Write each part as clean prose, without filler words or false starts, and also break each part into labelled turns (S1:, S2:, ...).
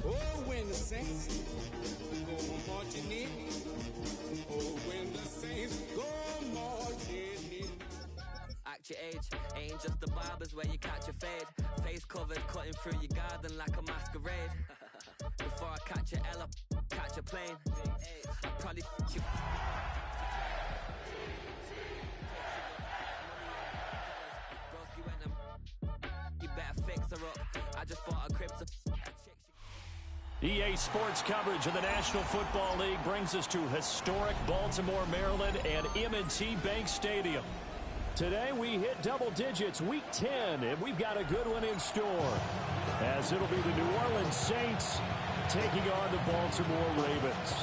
S1: Oh, when the saints go marching in. Oh, when the saints go marching in.
S2: Act your age, ain't just the barbers where you catch a fade. Face covered, cutting through your garden like a masquerade. Before I catch a L up, catch a plane. I'd probably f*** you. You better fix her up. I just bought a crib to
S3: EA Sports coverage of the National Football League brings us to historic Baltimore, Maryland and M&T Bank Stadium. Today we hit double digits, Week 10, and we've got a good one in store, as it'll be the New Orleans Saints taking on the Baltimore Ravens.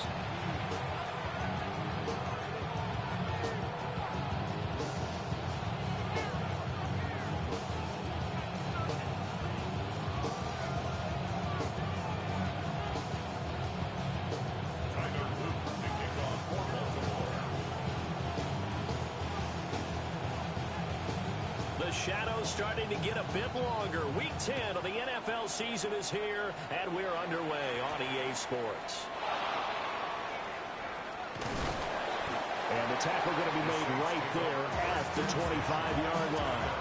S3: Shadows starting to get a bit longer. Week 10 of the NFL season is here, and we're underway on EA Sports. And the tackle going to be made right there at the 25-yard line.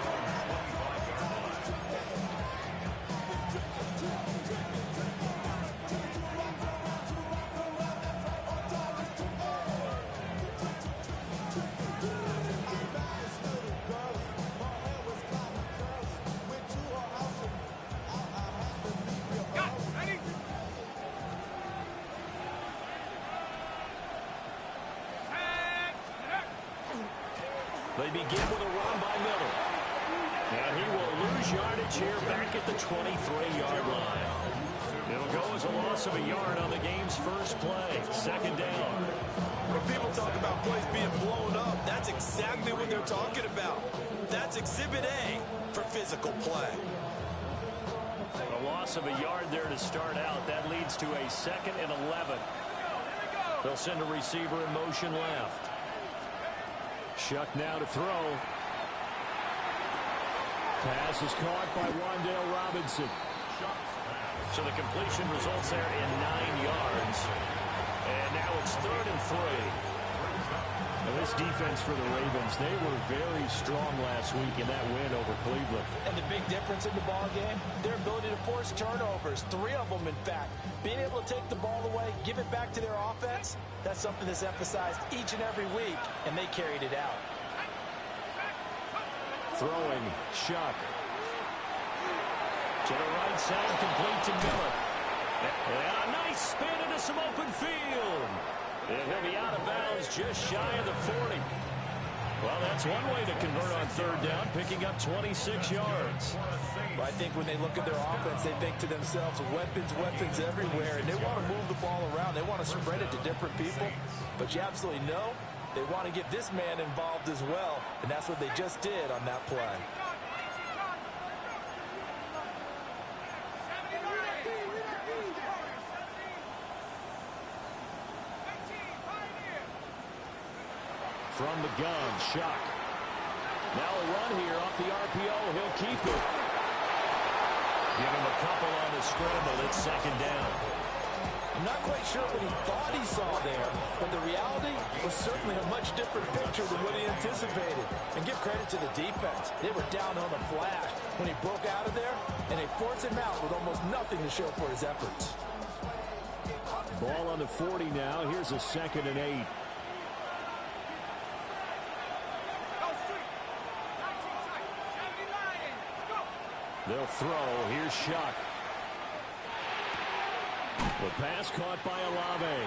S3: They begin with a run by Miller. And he will lose yardage here back at the 23-yard line. It'll go as a loss of a yard on the game's first play. Second down.
S4: When people talk about plays being blown up, that's exactly what they're talking about. That's Exhibit A for physical play.
S3: A loss of a yard there to start out. That leads to a 2nd and 11. They'll send a receiver in motion left. Shuck now to throw. Pass is caught by Wan'Dale Robinson. So the completion results there in 9 yards. And now it's 3rd and 3. Now this defense for the Ravens, they were very strong last week in that win over Cleveland.
S4: And the big difference in the ball game, their ability to force turnovers, 3 of them in fact. Being able to take the ball away, give it back to their offense, that's something that's emphasized each and every week, and they carried it out.
S3: Throwing, Shuck. To the right side, complete to Miller. And a nice spin into some open field. And he'll be out of bounds just shy of the 40. Well, that's one way to convert on 3rd down, picking up 26 yards.
S4: But I think when they look at their offense, they think to themselves, weapons, weapons everywhere, and they want to move the ball around. They want to spread it to different people. But you absolutely know they want to get this man involved as well, and that's what they just did on that play.
S3: From the gun, Shuck. Now a run here off the RPO. He'll keep it. Give him a couple on the scramble. It's 2nd down.
S4: I'm not quite sure what he thought he saw there, but the reality was certainly a much different picture than what he anticipated. And give credit to the defense. They were down on the flash when he broke out of there, and they forced him out with almost nothing to show for his efforts.
S3: Ball on the 40 now. Here's a 2nd and 8. They'll throw. Here's Shuck. The pass caught by Olave.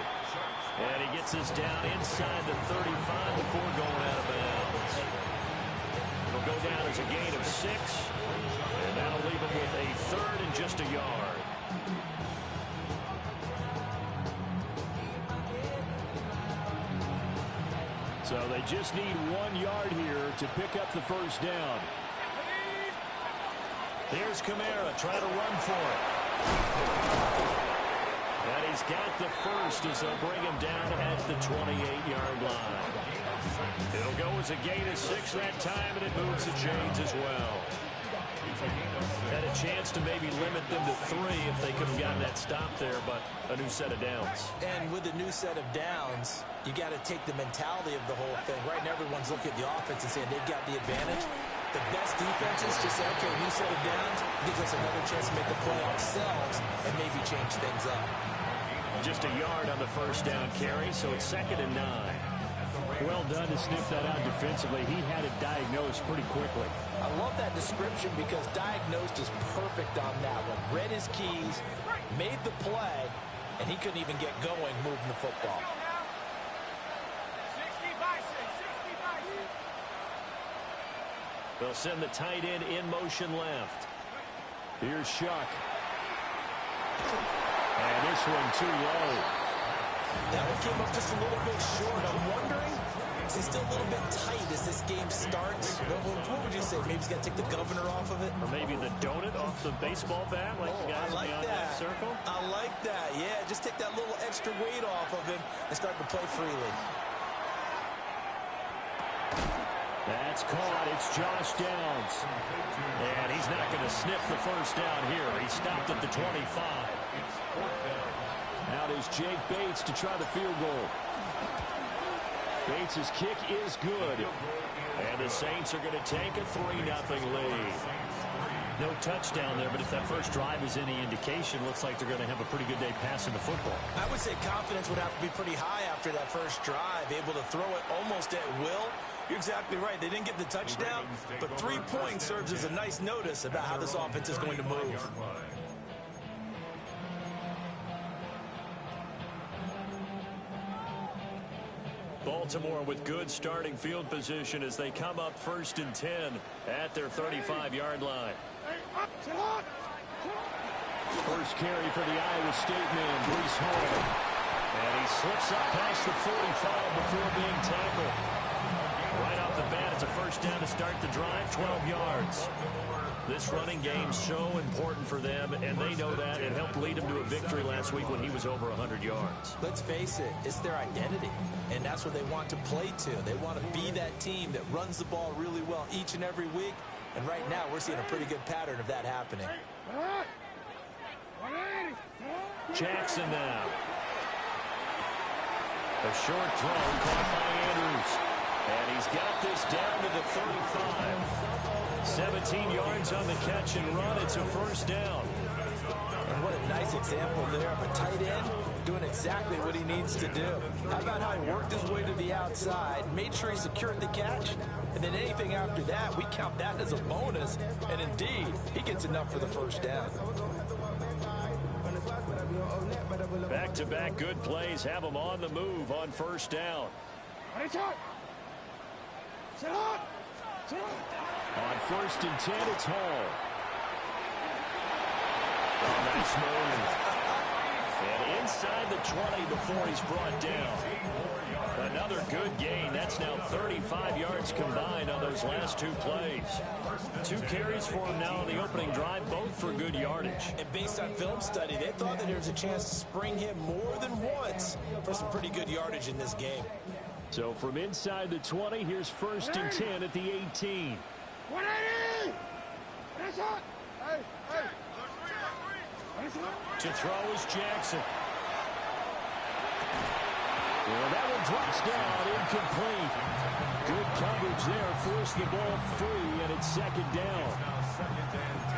S3: And he gets us down inside the 35 before going out of bounds. It'll go down as a gain of 6. And that'll leave him with a 3rd and just a yard. So they just need 1 yard here to pick up the first down. Here's Kamara trying to run for it. And he's got the first as they'll bring him down at the 28-yard line. It'll go as a gain of 6 that time, and it moves the chains as well. Had a chance to maybe limit them to 3 if they could have gotten that stop there, but a new set of downs.
S4: And with a new set of downs, you got to take the mentality of the whole thing. Right now, everyone's looking at the offense and saying they've got the advantage. The best defenses just say, okay, new set of downs gives us another chance to make the play ourselves and maybe change things up.
S3: Just a yard on the first down carry, so it's 2nd and 9. Well done to sniff that out defensively. He had it diagnosed pretty quickly.
S4: I love that description because diagnosed is perfect on that one. Read his keys, made the play, and he couldn't even get going moving the football.
S3: They'll send the tight end in motion left. Here's Shuck. And this one too low.
S4: That one came up just a little bit short. I'm wondering, is he still a little bit tight as this game starts? What would you say? Maybe he's got to take the governor off of it?
S3: Or maybe the donut off the baseball bat like the guys beyond that circle?
S4: I like that. Yeah, just take that little extra weight off of him and start to play freely.
S3: That's caught. It's Josh Downs. And he's not going to sniff the first down here. He stopped at the 25. Out is Jake Bates to try the field goal. Bates' kick is good. And the Saints are going to take a 3-0 lead. No touchdown there, but if that first drive is any indication, looks like they're going to have a pretty good day passing the football.
S4: I would say confidence would have to be pretty high after that first drive, able to throw it almost at will. You're exactly right. They didn't get the touchdown, but 3 points serves as a nice notice about how this offense is going to move.
S3: Baltimore with good starting field position as they come up 1st and 10 at their 35-yard line. First carry for the Iowa State man, Breece Hall. And he slips up past the 45 before being tackled. Right off the bat, it's a first down to start the drive, 12 yards. This running game's so important for them, and they know that. It helped lead them to a victory last week when he was over 100 yards.
S4: Let's face it, it's their identity, and that's what they want to play to. They want to be that team that runs the ball really well each and every week, and right now we're seeing a pretty good pattern of that happening.
S3: Jackson now. A short throw caught by Andrews. And he's got this down to the 35. 17 yards on the catch and run. It's a first down.
S4: And what a nice example there of a tight end doing exactly what he needs to do. How about how he worked his way to the outside, made sure he secured the catch, and then anything after that, we count that as a bonus. And indeed, he gets enough for the first down.
S3: Back-to-back good plays have them on the move on first down. On 1st and 10, it's Hall. Oh, nice move. And inside the 20 before he's brought down. Another good gain. That's now 35 yards combined on those last 2 plays. 2 carries for him now on the opening drive, both for good yardage.
S4: And based on film study, they thought that there was a chance to spring him more than once for some pretty good yardage in this game.
S3: So from inside the 20, here's 1st and 10 at the 18. To throw is Jackson. Well, that one drops down, incomplete. Good coverage there, forced the ball free, and it's 2nd down.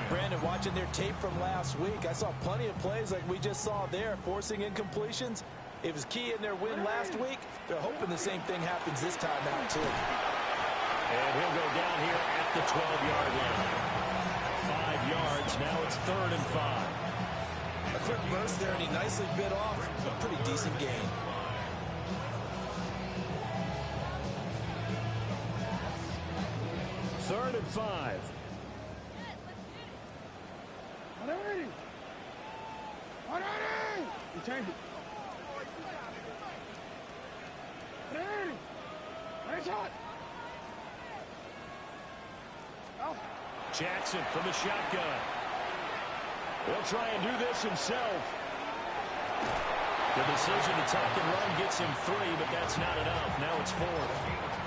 S4: Brandon, watching their tape from last week, I saw plenty of plays like we just saw there, forcing incompletions. It was key in their win last week. They're hoping the same thing happens this time out, too.
S3: And he'll go down here at the 12-yard line. 5 yards, now it's 3rd and 5.
S4: A quick burst there, and he nicely bit off a pretty decent gain.
S3: Third and 5. Jackson from the shotgun. He'll try and do this himself. The decision to tuck and run gets him 3, but that's not enough. Now it's 4th.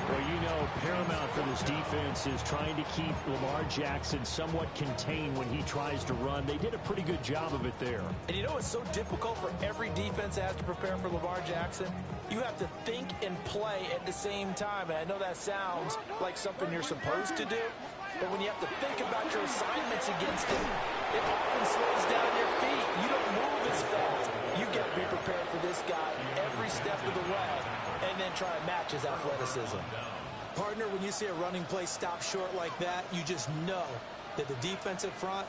S3: Well, you know, paramount for this defense is trying to keep Lamar Jackson somewhat contained when he tries to run. They did a pretty good job of it there.
S4: And you know it's so difficult for every defense that has to prepare for Lamar Jackson? You have to think and play at the same time. And I know that sounds like something you're supposed to do, but when you have to think about your assignments against him, it often slows down your feet. You don't move as fast. You got to be prepared for this guy every step of the way and then try and match his athleticism.
S5: Partner, when you see a running play stop short like that, you just know that the defensive front,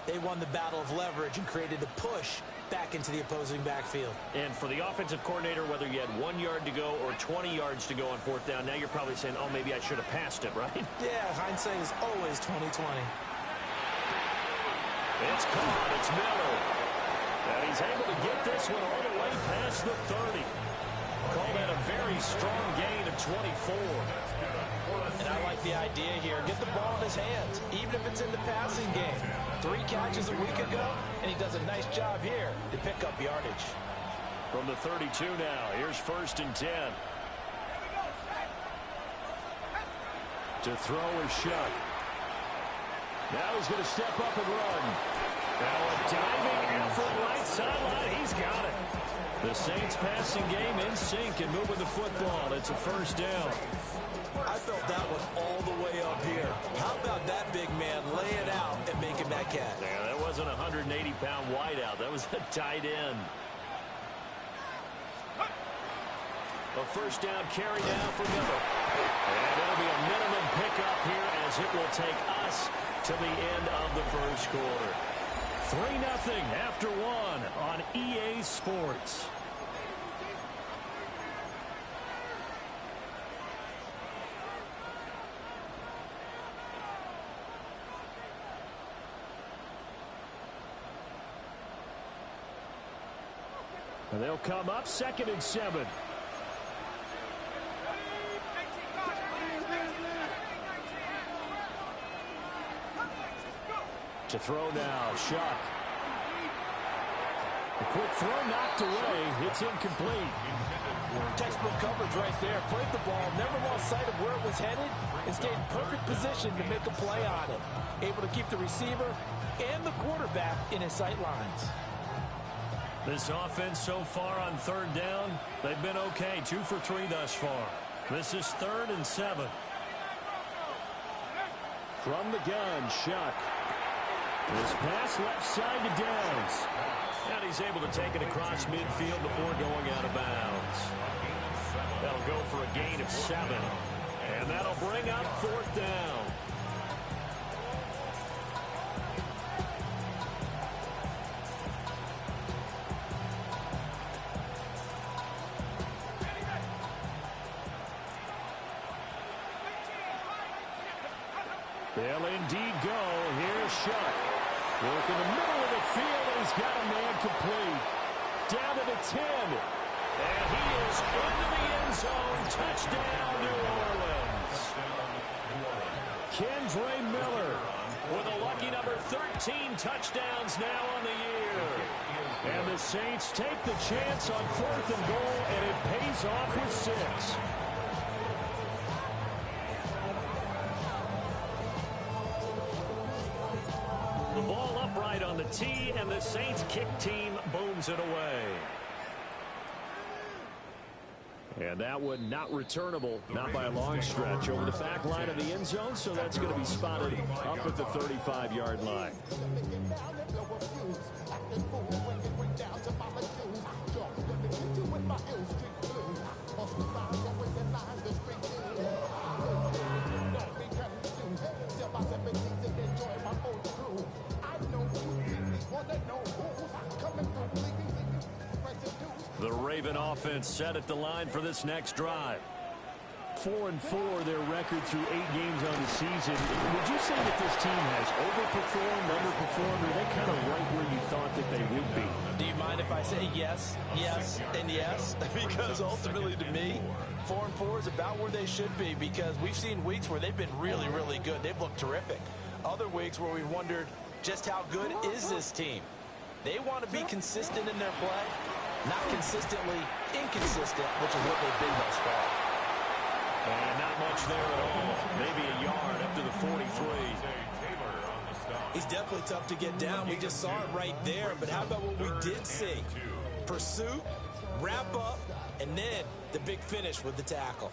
S5: they won the battle of leverage and created a push back into the opposing backfield.
S3: And for the offensive coordinator, whether you had 1 yard to go or 20 yards to go on fourth down, now you're probably saying, oh, maybe I should have passed it, right?
S5: Yeah, hindsight is always 20/20.
S3: It's caught. It's Miller. And he's able to get this one all the way past the 30. Call that a very strong gain of 24.
S4: And I like the idea here. Get the ball in his hands, even if it's in the passing game. 3 catches a week ago, and he does a nice job here to pick up yardage.
S3: From the 32 now, here's 1st and 10. To throw is Shuck. Now he's going to step up and run. Now a diving effort right sideline. He's got it. The Saints passing game in sync and moving the football. It's a 1st down.
S5: I felt that one all the way up here. How about that big man laying out and making that catch?
S3: Yeah, that wasn't a 180-pound wideout. That was a tight end. A 1st down carry now for Miller. And it'll be a minimum pickup here as it will take us to the end of the 1st quarter. 3-0 after 1 on EA Sports. And they'll come up 2nd and 7. To throw now, Shuck. A quick throw knocked away. It's incomplete.
S4: Textbook coverage right there. Played the ball, never lost sight of where it was headed, and stayed in perfect position to make a play on it. Able to keep the receiver and the quarterback in his sight lines.
S3: This offense so far on 3rd down, they've been okay. 2 for 3 thus far. This is 3rd and 7. From the gun, Shuck. This pass left side to Downs. And he's able to take it across midfield before going out of bounds. That'll go for a gain of 7. And that'll bring up 4th down. They'll indeed go. Here's Shuck. Work in the middle of the field, and he's got a man complete. Down to the 10. And he is into the end zone. Touchdown, New Orleans. Kendre Miller with a lucky number 13 touchdowns now on the year. And the Saints take the chance on 4th and goal, and it pays off with 6. The ball upright on the tee, and the Saints kick team booms it away. And that one not returnable, not by a long stretch, over the back line of the end zone, so that's going to be spotted up at the 35-yard line. The Raven offense set at the line for this next drive. 4-4 their record through 8 games on the season. Would you say that this team has overperformed, underperformed, or are they kind of right where you thought that they would be?
S4: Do you mind if I say yes, yes, and yes? Because ultimately to me, 4-4 is about where they should be, because we've seen weeks where they've been really, really good. They've looked terrific. Other weeks where we've wondered just how good is this team. They want to be consistent in their play, not consistently inconsistent, which is what they've been thus far.
S3: And not much there at all. Maybe a yard up to the 43.
S5: He's definitely tough to get down. We just saw it right there. But how about what we did see? Pursuit, wrap up, and then the big finish with the tackle.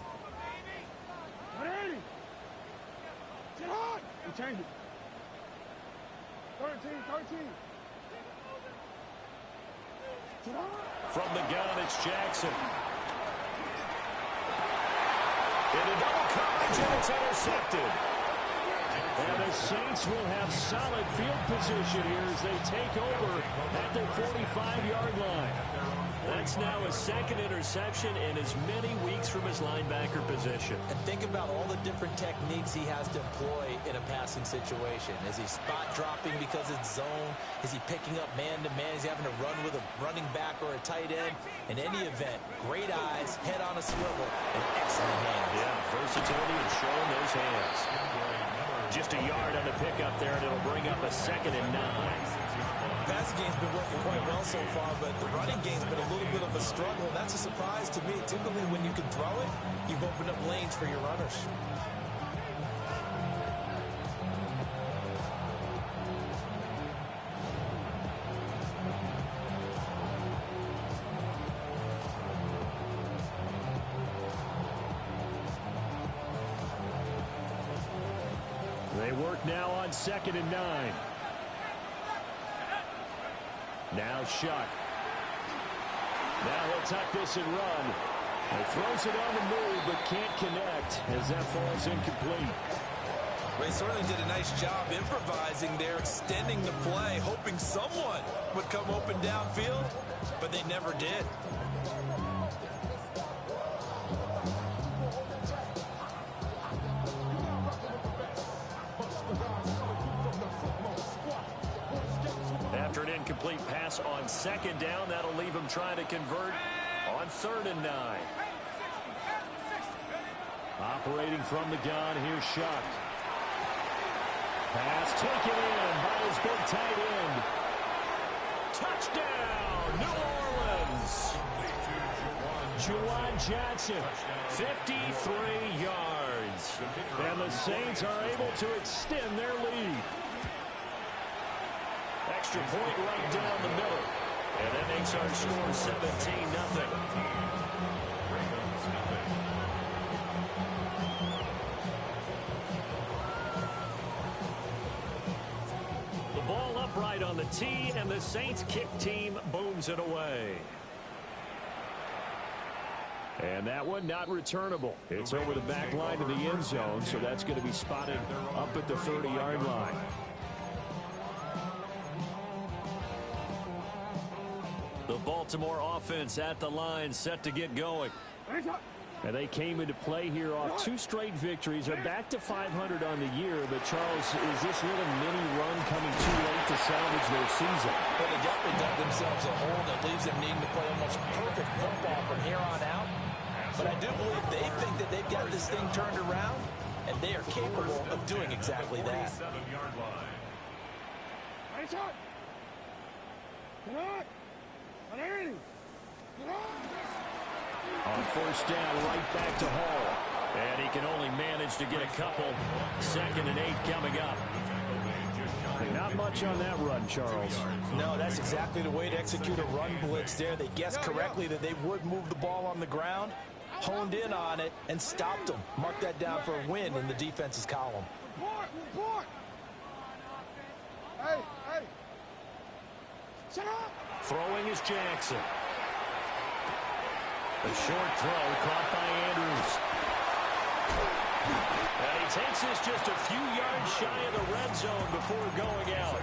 S1: Get hard! We change it. 13.
S3: From the gun, it's Jackson. Into double coverage, and it's intercepted. And the Saints will have solid field position here as they take over at their 45-yard line. That's now his second interception in as many weeks from his linebacker position.
S5: And think about all the different techniques he has to employ in a passing situation. Is he spot dropping because it's zone? Is he picking up man-to-man? Is he having to run with a running back or a tight end? In any event, great eyes, head on a swivel, and excellent hands.
S3: Yeah, versatility and showing those hands. Just a yard on the pickup there, and it'll bring up a 2nd and 9.
S5: Passing game's been working quite well so far, but the running game's been a little bit of a struggle, and that's a surprise to me. Typically, when you can throw it, you've opened up lanes for your runners.
S3: They work now on 2nd and 9. Now Shuck. Now he'll tuck this and run. He throws it on the move, but can't connect as that falls incomplete.
S5: They certainly did a nice job improvising there, extending the play, hoping someone would come open downfield, but they never did.
S3: After an incomplete pass on 2nd down, that'll leave him trying to convert on 3rd and 9. Operating from the gun, here's Shuck. Pass taken in by his big tight end. Touchdown, New Orleans. Juwan Johnson, 53 yards. And the Saints are able to extend their lead. Extra point right down the middle. And that makes our score 17-0. The ball upright on the tee, and the Saints kick team booms it away. And that one not returnable. It's over the back line of the end zone, so that's going to be spotted up at the 30-yard line. The Baltimore offense at the line, set to get going. And they came into play here off 2 straight victories. Are back to 500 on the year. But, Charles, is this little mini run coming too late to salvage their season?
S5: Well, they definitely dug themselves a hole that leaves them needing to play almost perfect football from here on out. But I do believe they think that they've got this thing turned around, and they are capable of doing exactly that.
S3: On 1st down, right back to Hall. And he can only manage to get a couple. 2nd and 8 coming up. Not much on that run, Charles.
S5: No, that's exactly the way to execute a run blitz there. They guessed correctly that they would move the ball on the ground, honed in on it, and stopped them. Mark that down for a win in the defense's column.
S1: Hey! Shut up!
S3: Throwing is Jackson. A short throw caught by Andrews. And he takes this just a few yards shy of the red zone before going out.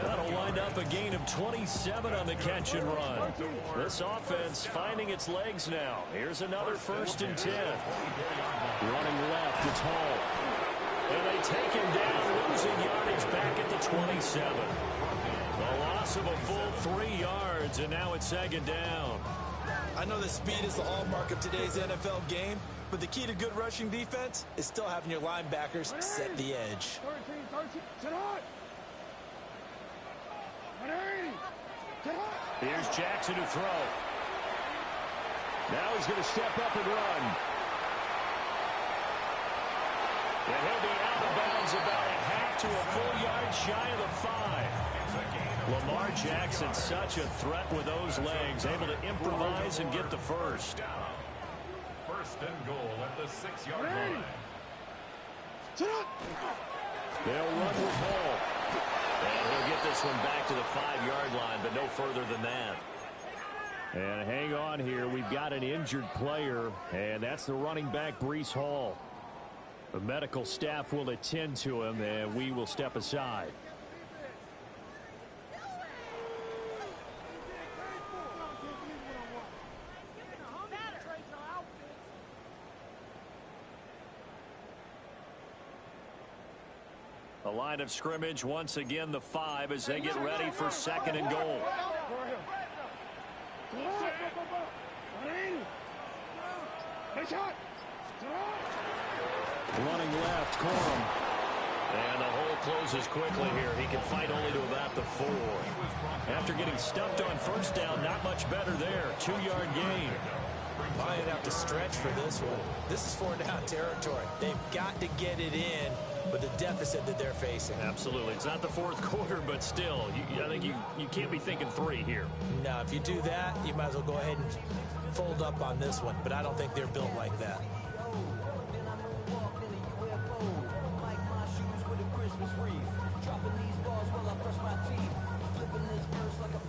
S3: That'll wind up a gain of 27 on the catch and run. This offense finding its legs now. Here's another 1st and 10. Running left, it's Hall. And they take him down, losing yardage back at the 27. A loss of a full 3 yards, and now it's 2nd down.
S5: I know that speed is the hallmark of today's NFL game, but the key to good rushing defense is still having your linebackers set the edge.
S1: 13.
S3: Here's Jackson to throw. Now he's going to step up and run. And he'll be out of bounds about a half to a full yard shy of the 5. Lamar Jackson, such a threat with those legs, able to improvise and get the first.
S6: First and goal at the 6-yard line.
S3: They'll run with Hall. And he'll get this one back to the 5-yard line, but no further than that. And hang on here. We've got an injured player, and that's the running back, Breece Hall. The medical staff will attend to him, and we will step aside. The line of scrimmage, once again, the 5 as they get ready for second and goal. Running left, Corum. And the hole closes quickly here. He can fight only to about the 4. After getting stuffed on first down, not much better there. 2-yard gain.
S5: Might have to stretch for this one. This is 4-down territory. They've got to get it in with the deficit that they're facing.
S3: Absolutely. It's not the fourth quarter, but still, I think you can't be thinking 3 here.
S5: No, if you do that, you might as well go ahead and fold up on this one. But I don't think they're built like that.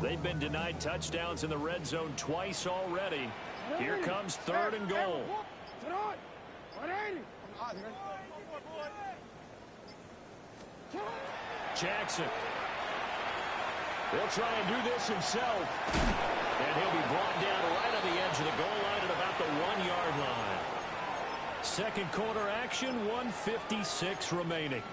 S3: They've been denied touchdowns in the red zone twice already. Here comes third and goal. Jackson. He'll try and do this himself. And he'll be brought down right on the edge of the goal line at about the 1-yard line. Second quarter action, 1:56 remaining.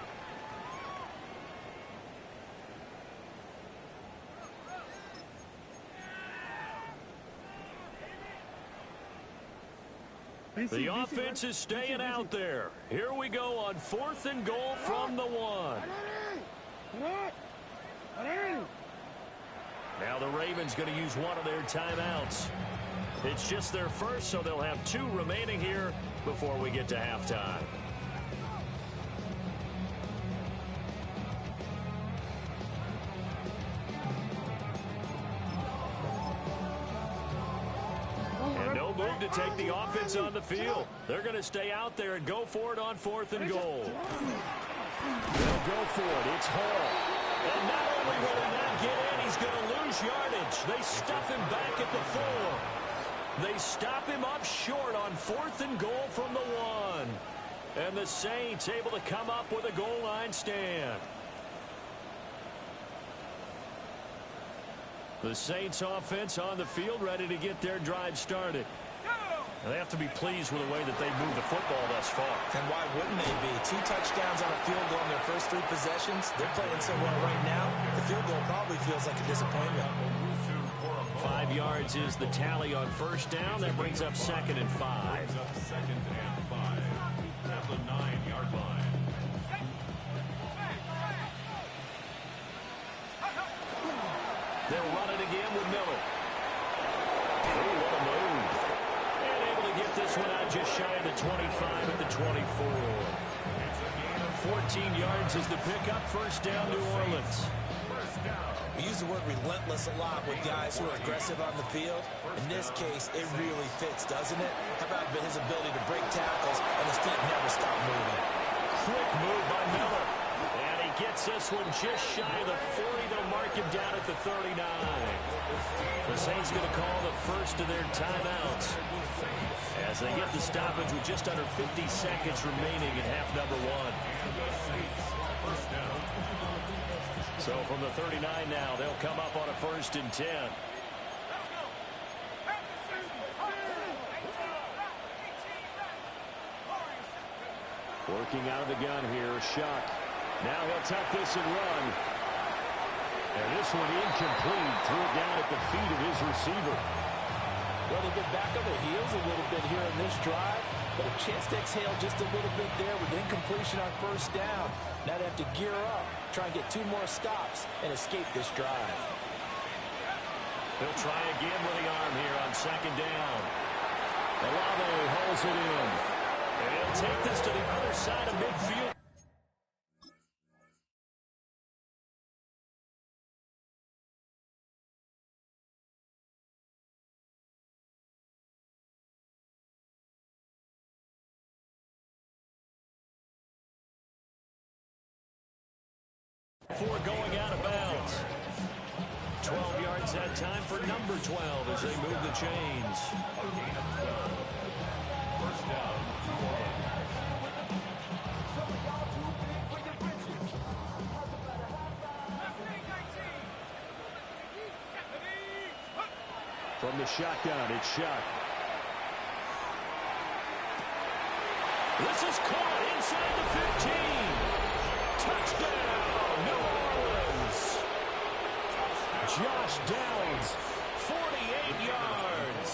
S3: The offense is staying out there. Here we go on fourth and goal from the 1. Now the Ravens going to use one of their timeouts. It's just their first, so they'll have 2 remaining here before we get to halftime. Move to take the offense on the field. They're going to stay out there and go for it on fourth and goal. They'll go for it. It's Hall. And not only will he not get in, he's going to lose yardage. They stuff him back at the 4. They stop him up short on fourth and goal from the 1. And the Saints able to come up with a goal line stand. The Saints offense on the field ready to get their drive started. They have to be pleased with the way that they've moved the football thus far.
S5: And why wouldn't they be? 2 touchdowns on a field goal in their first 3 possessions. They're playing so well right now, the field goal probably feels like a disappointment.
S3: 5 yards is the tally on first down. That brings up second and 5.
S6: Second and 5 at the 9-yard line.
S3: They'll run it again with Miller. Oh, what a move. And able to get this one out just shy of the 25 at the 24. 14 yards is the pickup. First down, New Orleans.
S5: We use the word relentless a lot with guys who are aggressive on the field. In this case, it really fits, doesn't it? How about his ability to break tackles and his feet never stop moving?
S3: Quick move by Miller. And he gets this one just shy of the 40. They'll mark him down at the 39. The Saints going to call the first of their timeouts as they get the stoppage with just under 50 seconds remaining in half number 1. So from the 39 now, they'll come up on a 1st and 10. Working out of the gun here, Shuck. Now he'll tuck this and run. And this one incomplete. Threw it down at the feet of his receiver.
S5: Well, they get back on their heels a little bit here in this drive, but a chance to exhale just a little bit there with incompletion on first down. Now they have to gear up, try and get 2 more stops, and escape this drive.
S3: They'll try again with the arm here on second down. Olave hauls it in. And he'll take this to the other side of midfield. Before going out of bounds. 12 yards that time for number 12 as they move the chains.
S6: First down.
S3: From the shotgun, it's Shuck. This is caught inside the 15. Touchdown, New Orleans. Josh Downs, 48 yards.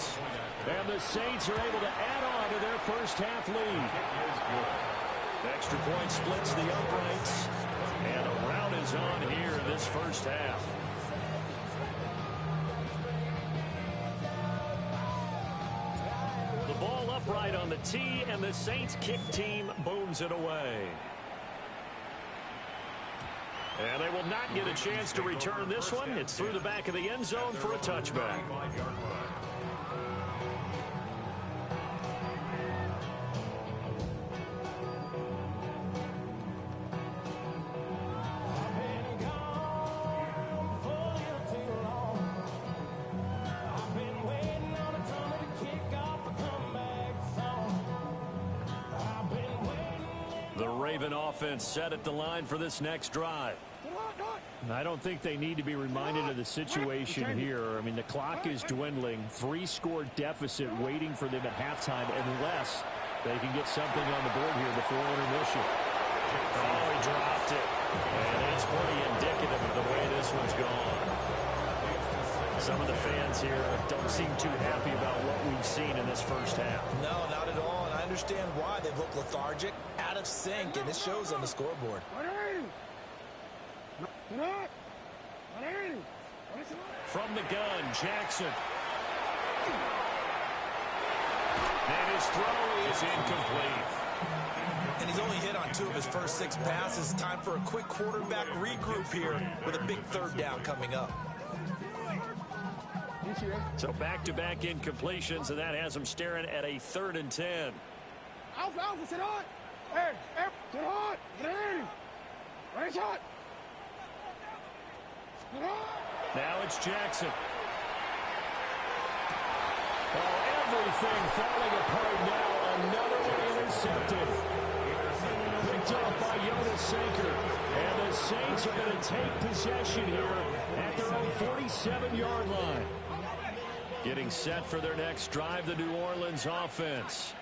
S3: And the Saints are able to add on to their first half lead. Extra point splits the uprights. And a rout is on here in this first half. The ball upright on the tee, and the Saints kick team booms it away. And they will not get a chance to return this one. It's through the back of the end zone for a touchback. The Raven offense set at the line for this next drive. I don't think they need to be reminded of the situation here. I mean, the clock is dwindling. 3-score deficit waiting for them at halftime unless they can get something on the board here before intermission. Oh, he dropped it. And it's pretty indicative of the way this one's gone. Some of the fans here don't seem too happy about what we've seen in this first half.
S5: No, not at all, and I understand why. They've looked lethargic, out of sync, and it shows on the scoreboard.
S3: From the gun, Jackson. And his throw is incomplete.
S5: And he's only hit on 2 of his first 6 passes. Time for a quick quarterback regroup here with a big third down coming up.
S3: So back-to-back incompletions, and that has him staring at a 3rd and 10.
S1: Alpha, sit on. Hey, sit on. Right shot.
S3: Now it's Jackson. Oh, everything falling apart now. Another one intercepted. Picked off by Jonas Sanker. And the Saints are going to take possession here at their own 47-yard line. Getting set for their next drive, the New Orleans offense.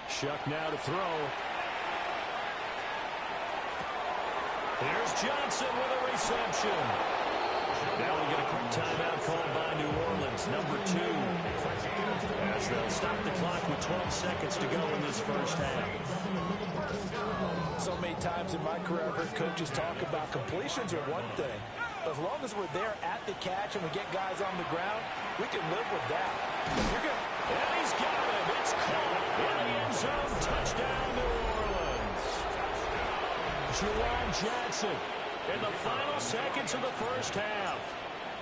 S3: Shuck now to throw. Here's Johnson with a reception. Now we get a quick timeout called by New Orleans, number 2. As they'll stop the clock with 12 seconds to go in this first half.
S4: So many times in my career, I've heard coaches talk about completions are one thing. As long as we're there at the catch and we get guys on the ground, we can live with that.
S3: And he's got him. It's caught in the end zone. Touchdown, New Orleans. Juwan Jackson in the final seconds of the first half.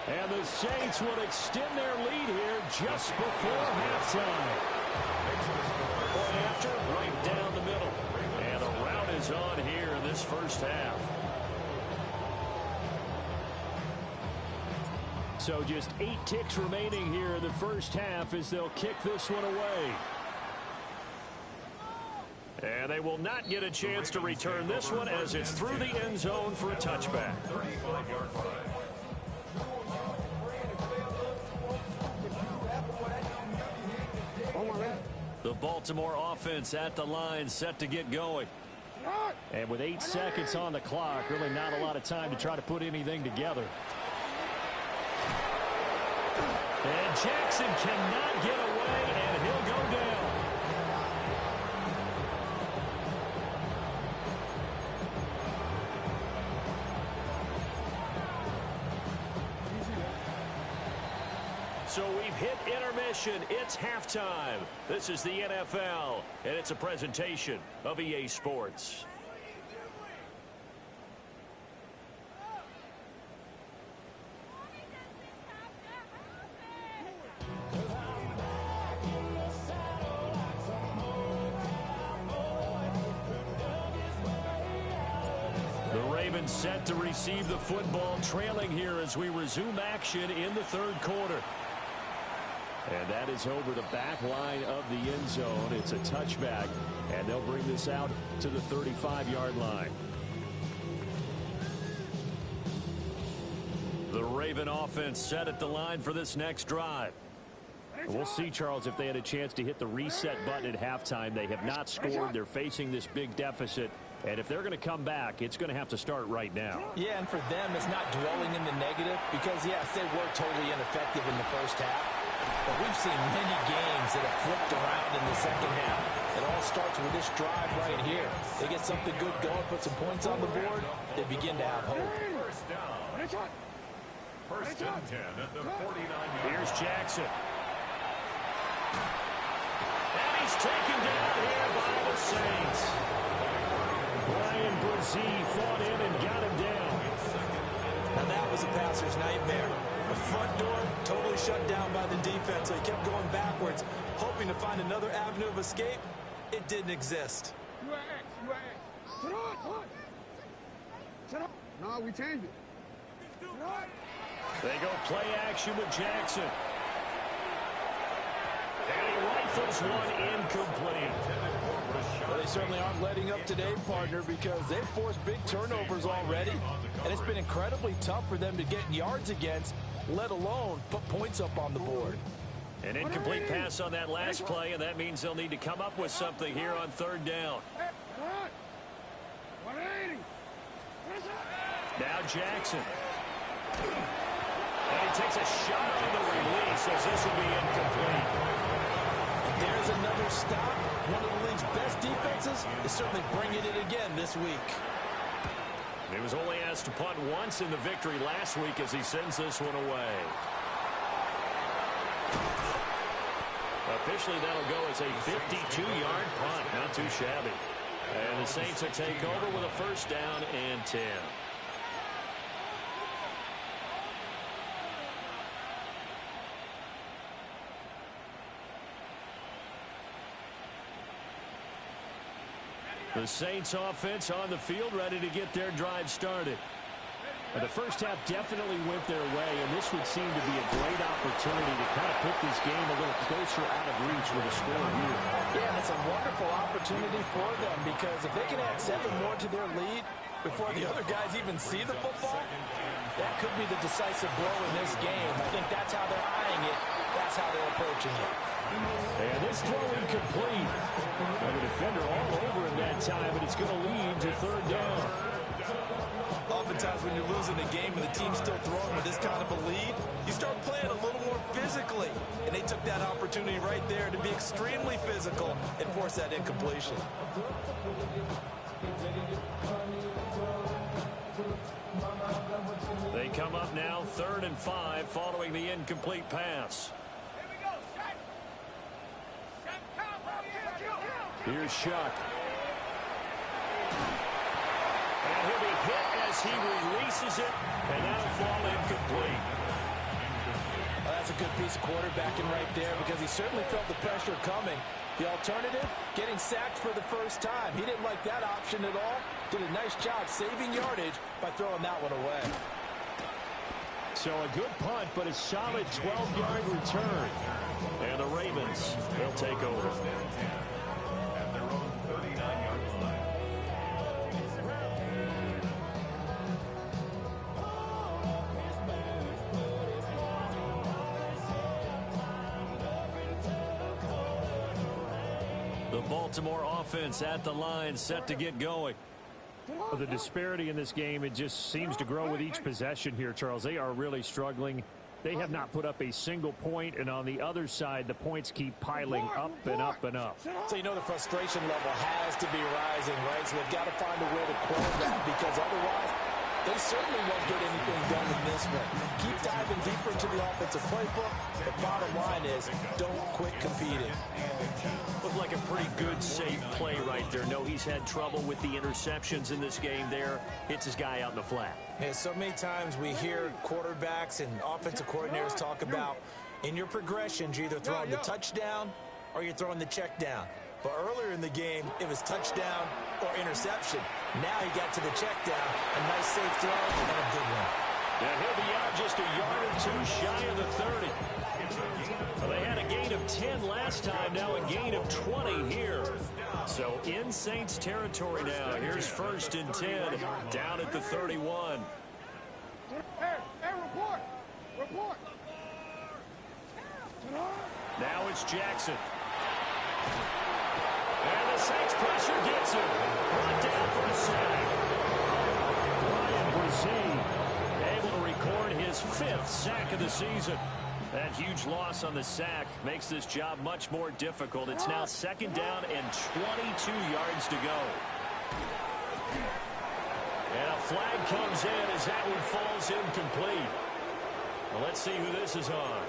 S3: And the Saints will extend their lead here just before halftime. Point after, right down the middle. And a rout is on here in this first half. So just 8 ticks remaining here in the first half as they'll kick this one away. And they will not get a chance to return this one as it's through the end zone for a touchback. The Baltimore offense at the line set to get going. And with 8 seconds on the clock, really not a lot of time to try to put anything together. And Jackson cannot get away, and he'll go down. So we've hit intermission. It's halftime. This is the NFL, and it's a presentation of EA Sports. Set to receive the football, trailing here as we resume action in the third quarter. And that is over the back line of the end zone. It's a touchback, and they'll bring this out to the 35-yard line. The Raven offense set at the line for this next drive. We'll see, Charles, if they had a chance to hit the reset button at halftime. They have not scored. They're facing this big deficit. And if they're going to come back, it's going to have to start right now. Yeah, and for them, it's not dwelling in the negative because, yes, they were totally ineffective in the first half. But we've seen many games that have flipped around in the second half. It all starts with this drive right here. They get something good going, put some points on the board, they begin to have hope.
S6: First and 10 at the 49.
S3: Here's Jackson. And he's taken down here by the Saints. Ryan Brzee fought in and got him down.
S5: And that was a passer's nightmare. The front door totally shut down by the defense, so he kept going backwards, hoping to find another avenue of escape. It didn't exist.
S1: No, we changed it.
S3: They go play action with Jackson. And he rifles one incomplete.
S4: Well, they certainly aren't letting up today, partner, because they've forced big turnovers already. And it's been incredibly tough for them to get yards against, let alone put points up on the board.
S3: An incomplete pass on that last play, and that means they'll need to come up with something here on third down. Now Jackson. And he takes a shot on the release as this will be incomplete.
S5: There's another stop. One of the league's best defenses is certainly bringing it again this week.
S3: He was only asked to punt once in the victory last week as he sends this one away. Officially, that'll go as a 52-yard punt. Not too shabby. And the Saints will take over with a first down and 10. The Saints offense on the field, ready to get their drive started. And the first half definitely went their way, and this would seem to be a great opportunity to kind of put this game a little closer out of reach with a score here.
S4: Yeah, and it's a wonderful opportunity for them because if they can add 7 more to their lead before the other guys even see the football, that could be the decisive blow in this game. I think that's how they're eyeing it. That's how they're approaching it.
S3: And this throw incomplete. And the defender all over him that time, but it's going to lead to third down.
S5: Oftentimes when you're losing a game and the team's still throwing with this kind of a lead, you start playing a little more physically. And they took that opportunity right there to be extremely physical and force that incompletion.
S3: They come up now 3rd and 5 following the incomplete pass. Here's Shuck. And he'll be hit as he releases it, and that'll fall incomplete.
S5: Well, that's a good piece of quarterbacking right there because he certainly felt the pressure coming. The alternative, getting sacked for the first time. He didn't like that option at all. Did a nice job saving yardage by throwing that one away.
S3: So a good punt, but a solid 12-yard return. And the Ravens, they'll take over.
S6: At their own 39-yard line.
S3: The Baltimore offense at the line, set to get going.
S7: The disparity in this game, it just seems to grow with each possession here, Charles. They are really struggling. They have not put up a single point, and on the other side, the points keep piling up and up and up.
S5: So you know the frustration level has to be rising, right? So they've got to find a way to quell that because otherwise They certainly won't get anything done in this one. Keep diving deeper into the offensive playbook. The bottom line is don't quit competing.
S3: Looked like a pretty good, safe play right there. No, he's had trouble with the interceptions in this game there. Hits his guy out in the flat.
S5: Yeah, so many times we hear quarterbacks and offensive coordinators talk about in your progressions, you're either throwing the touchdown or you're throwing the check down. But earlier in the game, it was touchdown or interception. Now he got to the check down. A nice safe throw and a good one.
S3: Yeah, he'll be out just a yard or two shy of the 30. Well, they had a gain of 10 last time, now a gain of 20 here. So in Saints territory now. Here's 1st and 10 down at the 31.
S1: Hey, report! Report!
S3: Now it's Jackson. And the Saints pressure gets him. Brought down for a sack. Brian Brzee able to record his 5th sack of the season. That huge loss on the sack makes this job much more difficult. It's now 2nd down and 22 yards to go. And a flag comes in as that one falls incomplete. Well, let's see who this is on.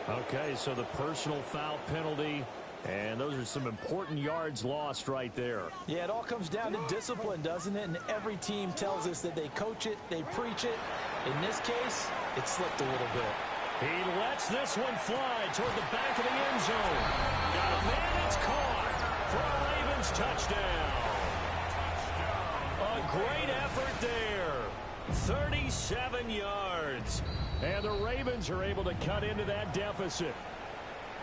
S7: Okay, so the personal foul penalty, and those are some important yards lost right there.
S5: Yeah, it all comes down to discipline, doesn't it? And every team tells us that they coach it, they preach it. In this case, it slipped a little bit.
S3: He lets this one fly toward the back of the end zone. Got a man, it's caught for a Ravens touchdown. A great effort there. 37 yards.
S7: And the Ravens are able to cut into that deficit.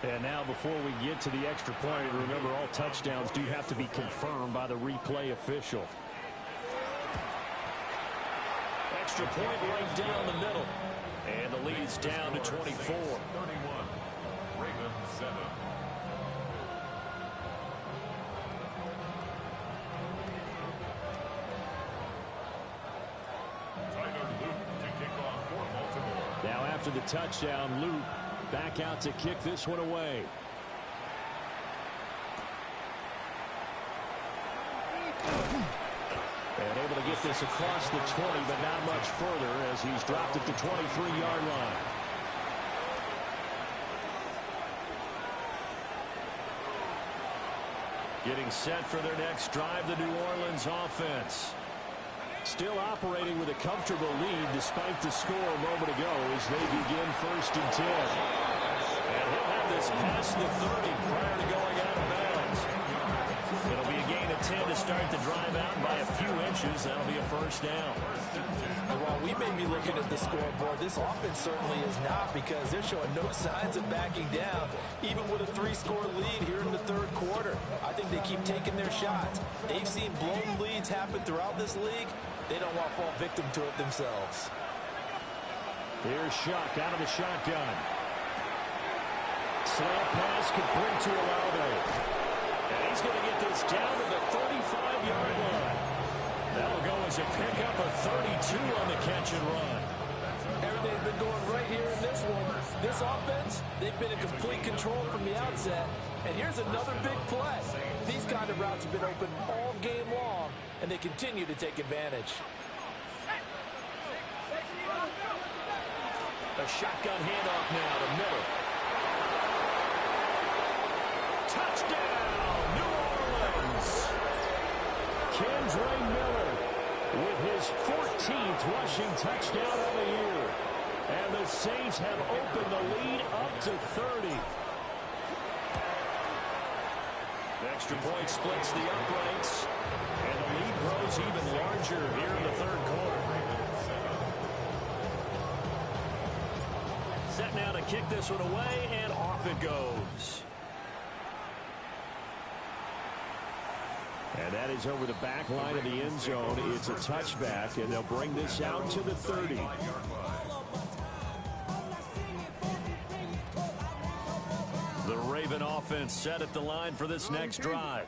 S7: And now before we get to the extra point, remember all touchdowns do have to be confirmed by the replay official.
S3: Extra point right down the middle. And the lead's down to 24.
S6: 31. Ravens 7.
S7: Now after the touchdown, Luke back out to kick this one away. And able to get this across the 20, but not much further as he's dropped at the 23-yard line. Getting set for their next drive, the New Orleans offense. Still operating with a comfortable lead despite the score a moment ago as they begin 1st and 10. And he'll have this past the 30 prior to going out of bounds. It'll be a gain of 10 to start the drive out by a few inches. That'll be a 1st down.
S5: And while we may be looking at the scoreboard, this offense certainly is not, because they're showing no signs of backing down, even with a 3-score lead here in the 3rd quarter. I think they keep taking their shots. They've seen blown leads happen throughout this league. They don't want to fall victim to it themselves.
S7: Here's Shuck out of the shotgun. Slant pass complete to Olave. And he's going to get this down to the 35-yard line. That'll go as a pickup of 32 on the catch and run.
S5: Everything's been going right here in this one. This offense, they've been in complete control from the outset. And here's another big play. These kind of routes have been open all game long, and they continue to take advantage.
S3: A shotgun handoff now to Miller. Touchdown, New Orleans! Kendre Miller with his 14th rushing touchdown of the year. And the Saints have opened the lead up to 30. The extra point splits the uprights. And the lead grows even larger here in the 3rd quarter. Set now to kick this one away, and off it goes. And that is over the back line of the end zone. It's a touchback, and they'll bring this out to the 30. The Raven offense set at the line for this next drive.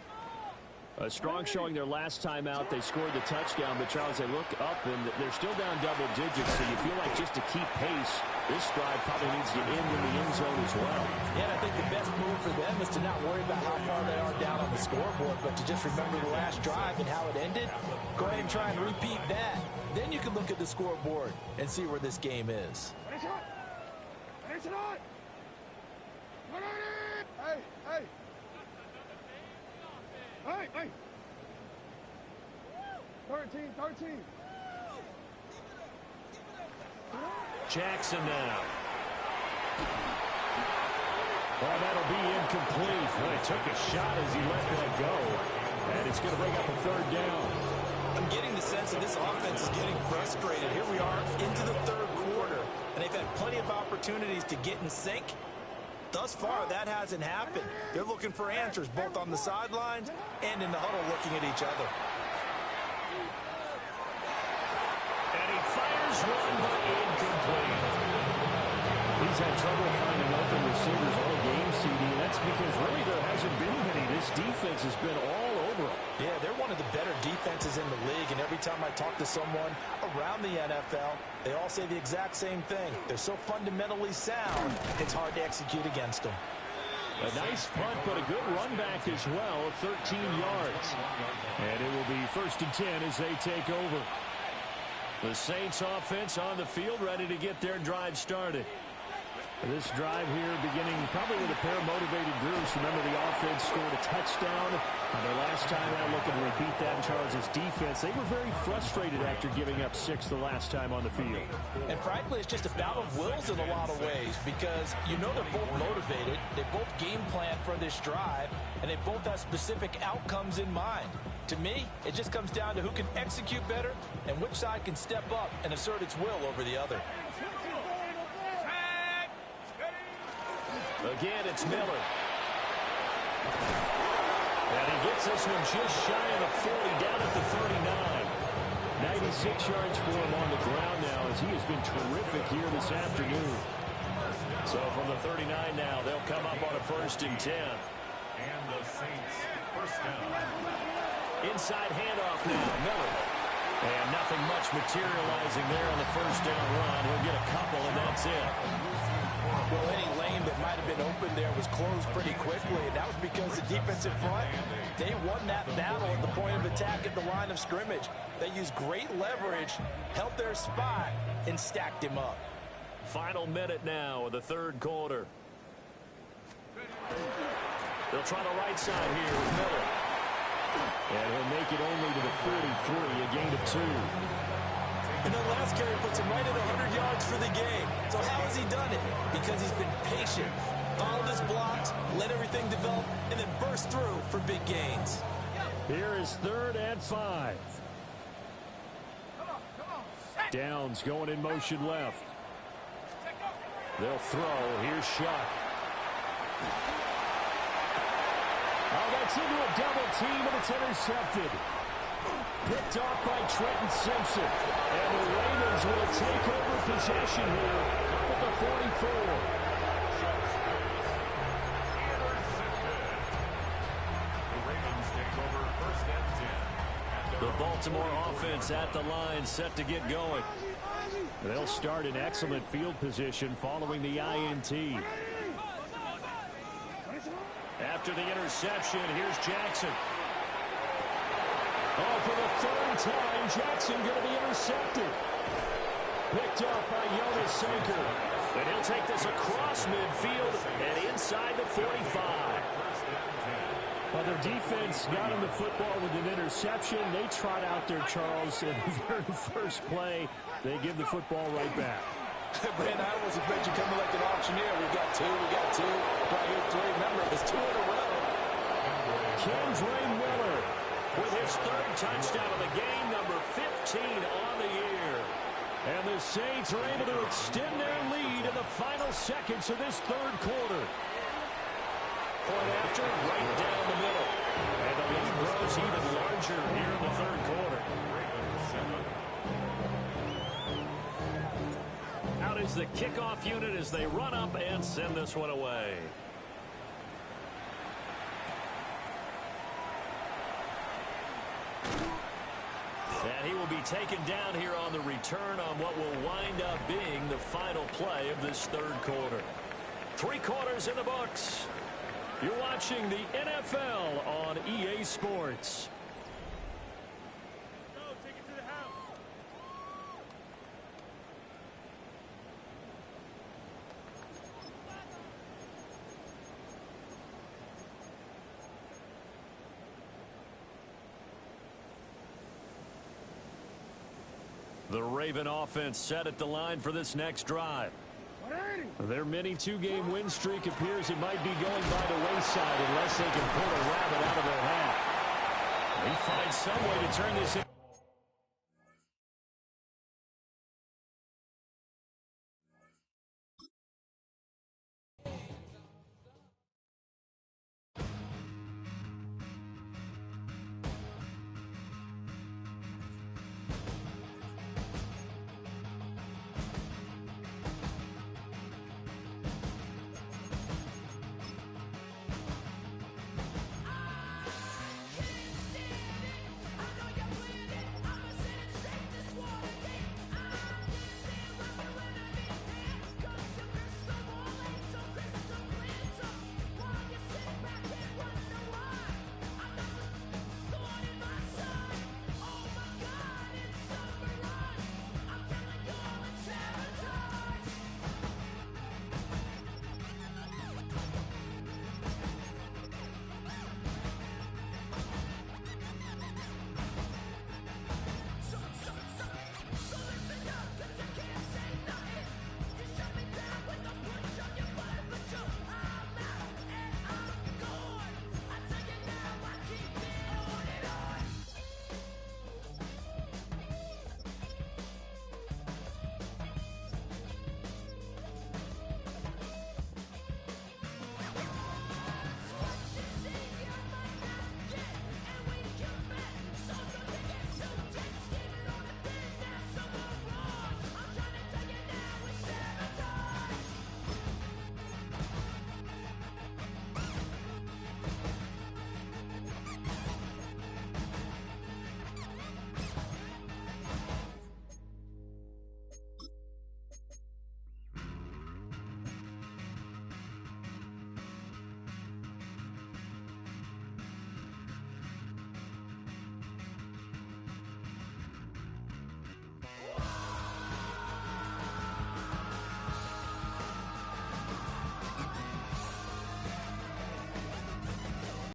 S3: A strong showing their last time out. They scored the touchdown, but Charles, they look up, and they're still down double digits, so you feel like just to keep pace, This drive probably needs to end in the end zone as well.
S5: Yeah, and I think the best move for them is to not worry about how far they are down on the scoreboard, but to just remember the last drive and how it ended. Go ahead and try and repeat that. Then you can look at the scoreboard and see where this game is.
S1: Hey! 13.
S3: Jackson now. Well, that'll be incomplete. Well, he took a shot as he let that go. And it's going to bring up a third down.
S5: I'm getting the sense that this offense is getting frustrated. Here we are into the third quarter, and they've had plenty of opportunities to get in sync. Thus far, that hasn't happened. They're looking for answers both on the sidelines and in the huddle looking at each other.
S3: And he fires one, but incomplete. He's had trouble finding open receivers all game, CD, and that's because really there hasn't been many. This defense has been all over them.
S5: Yeah, they're one of the better defenses in the league, and every time I talk to someone around the NFL, they all say the exact same thing. They're so fundamentally sound, it's hard to execute against them.
S3: A nice punt, but a good run back as well, 13 yards. And it will be 1st and 10 as they take over. The Saints offense on the field, ready to get their drive started. This drive here beginning probably with a pair of motivated groups. Remember, the offense scored a touchdown. Their last time out, looking to repeat that in Charles' defense. They were very frustrated after giving up 6 the last time on the field.
S5: And frankly, it's just a battle of wills in a lot of ways because you know they're both motivated. They both game plan for this drive, and they both have specific outcomes in mind. To me, it just comes down to who can execute better and which side can step up and assert its will over the other.
S3: Again, it's Miller. And he gets this one just shy of the 40, down at the 39. 96 yards for him on the ground now as he has been terrific here this afternoon. So from the 39 now, they'll come up on a 1st and 10.
S6: And the Saints first down.
S3: Inside handoff now, Miller. And nothing much materializing there on the 1st down run. He'll get a couple, and that's it.
S5: Well, any lane that might have been open there was closed pretty quickly, and that was because the defensive front, they won that battle at the point of attack at the line of scrimmage. They used great leverage, held their spot, and stacked him up.
S3: Final minute now of the 3rd quarter. They'll try the right side here with Miller. And he'll make it only to the 43, a gain of 2.
S5: And the last carry puts him right at 100 yards for the game. So how has he done it? Because he's been patient, followed his blocks, let everything develop, and then burst through for big gains.
S3: Here is 3rd and 5. Downs going in motion left. They'll throw. Here's Shuck. Oh, that's into a double team, and it's intercepted. Picked off by Trenton Simpson. And the Ravens will take over possession here up at the 44. The Baltimore offense at the line, set to get going. They'll start in excellent field position following the INT. After the interception, here's Jackson. Oh, for the 3rd time, Jackson going to be intercepted. Picked up by Jonas Sanker. And he'll take this across midfield and inside the 45. Well, their defense got him the football with an interception. They trot out there, Charles, in the very first play. They give the football right back.
S5: Brandon, I was expecting you coming like an auctioneer. We've got 2, right here 3. Remember, it's 2 in a row.
S3: Kendra Miller with his 3rd touchdown of the game, number 15 on the year. And the Saints are able to extend their lead in the final seconds of this 3rd quarter. Point after, right down the middle. And the lead grows even larger here in the 3rd quarter. Out is the kickoff unit as they run up and send this one away. And And he will be taken down here on the return on what will wind up being the final play of this third quarter. 3 quarters in the books. You're watching the NFL on EA Sports.
S8: Go, take it to the house.
S3: The Raven offense set at the line for this next drive.
S7: Their mini 2-game win streak appears it might be going by the wayside unless they can pull a rabbit out of their hat.
S3: They find some way to turn this in.